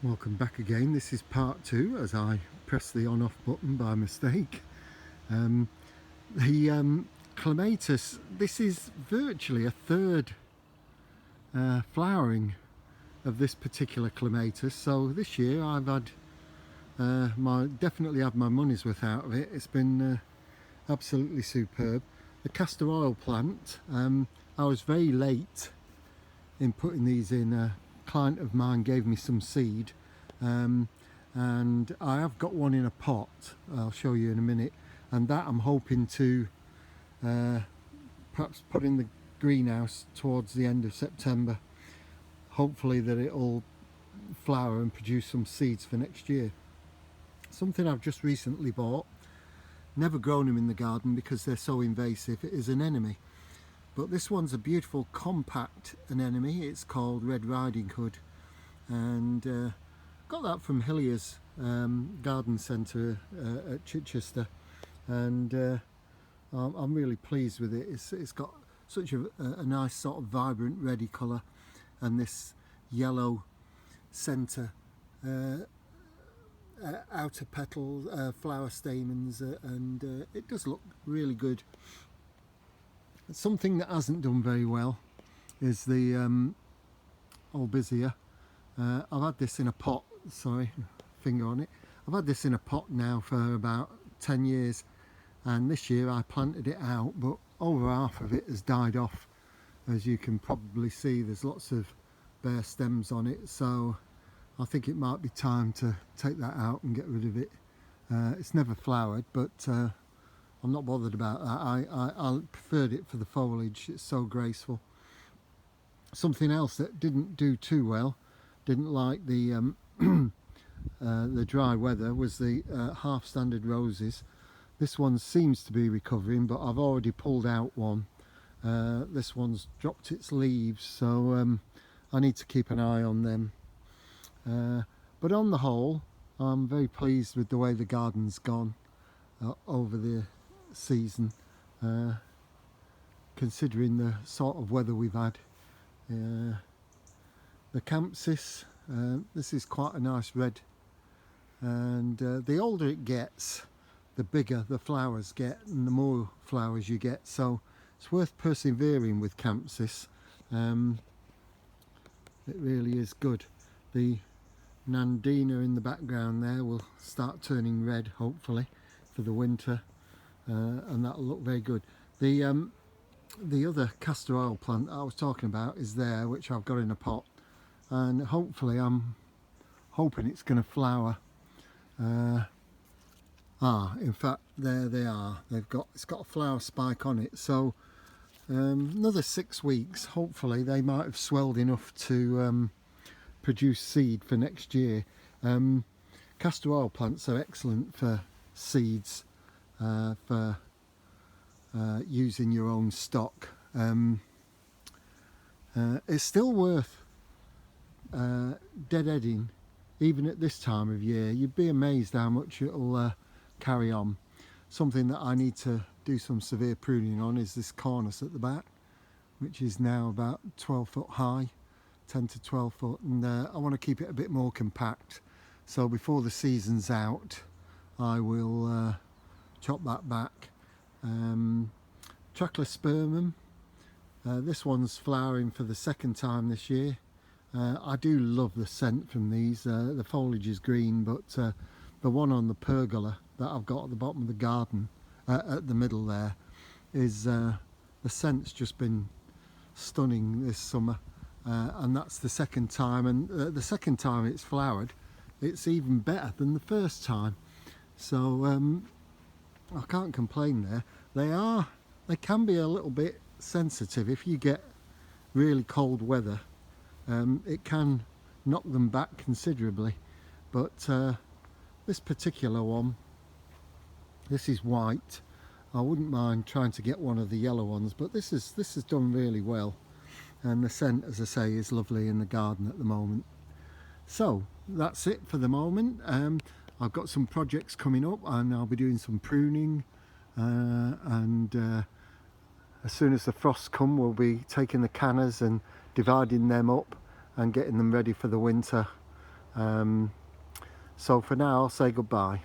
Welcome back again. This is part two as I pressed the on off button by mistake. The clematis, this is virtually a third flowering of this particular clematis. So this year I've had definitely had my money's worth out of it. It's been absolutely superb. The castor oil plant, I was very late in putting these in. A client of mine gave me some seed, and I have got one in a pot. I'll show you in a minute, and that I'm hoping to perhaps put in the greenhouse towards the end of September. Hopefully that it'll flower and produce some seeds for next year. Something I've just recently bought, never grown them in the garden because they're so invasive, it is an anemone. But this one's a beautiful compact anemone. It's called Red Riding Hood, and got that from Hillier's garden centre at Chichester, and I'm really pleased with it. It's got such a nice sort of vibrant reddy colour, and this yellow centre outer petals, flower stamens, and it does look really good. Something that hasn't done very well is the Albizia. I've had this in a pot, sorry, finger on it. I've had this in a pot now for about 10 years, and this year I planted it out, but over half of it has died off. As you can probably see, there's lots of bare stems on it, so I think it might be time to take that out and get rid of it. It's never flowered, but I'm not bothered about that. I preferred it for the foliage. It's so graceful. Something else that didn't do too well, didn't like the dry weather, was the half standard roses. This one seems to be recovering, but I've already pulled out one. This one's dropped its leaves, so I need to keep an eye on them. But on the whole, I'm very pleased with the way the garden's gone over the season, considering the sort of weather we've had. The Campsis, this is quite a nice red, and the older it gets, the bigger the flowers get and the more flowers you get, so it's worth persevering with Campsis. It really is good. The Nandina in the background there will start turning red hopefully for the winter, and that'll look very good. The other castor oil plant I was talking about is there, which I've got in a pot, and hopefully I'm hoping it's going to flower. In fact, there they are. It's got a flower spike on it, so another 6 weeks, hopefully they might have swelled enough to produce seed for next year. Castor oil plants are excellent for seeds, for using your own stock. It's still worth deadheading even at this time of year. You'd be amazed how much it'll carry on. Something that I need to do some severe pruning on is this cornice at the back, which is now about 12 foot high, 10 to 12 foot, and I want to keep it a bit more compact. So before the season's out, I will chop that back. Trachlospermum, this one's flowering for the second time this year. I do love the scent from these. The foliage is green, but the one on the pergola that I've got at the bottom of the garden, at the middle there, is the scent's just been stunning this summer, and that's the second time, and the second time it's flowered, it's even better than the first time. So I can't complain there. They can be a little bit sensitive if you get really cold weather. It can knock them back considerably, but this particular one, this is white. I wouldn't mind trying to get one of the yellow ones, but this has done really well, and the scent, as I say, is lovely in the garden at the moment. So that's it for the moment. I've got some projects coming up, and I'll be doing some pruning, and as soon as the frosts come, we'll be taking the cannas and dividing them up and getting them ready for the winter. So for now I'll say goodbye.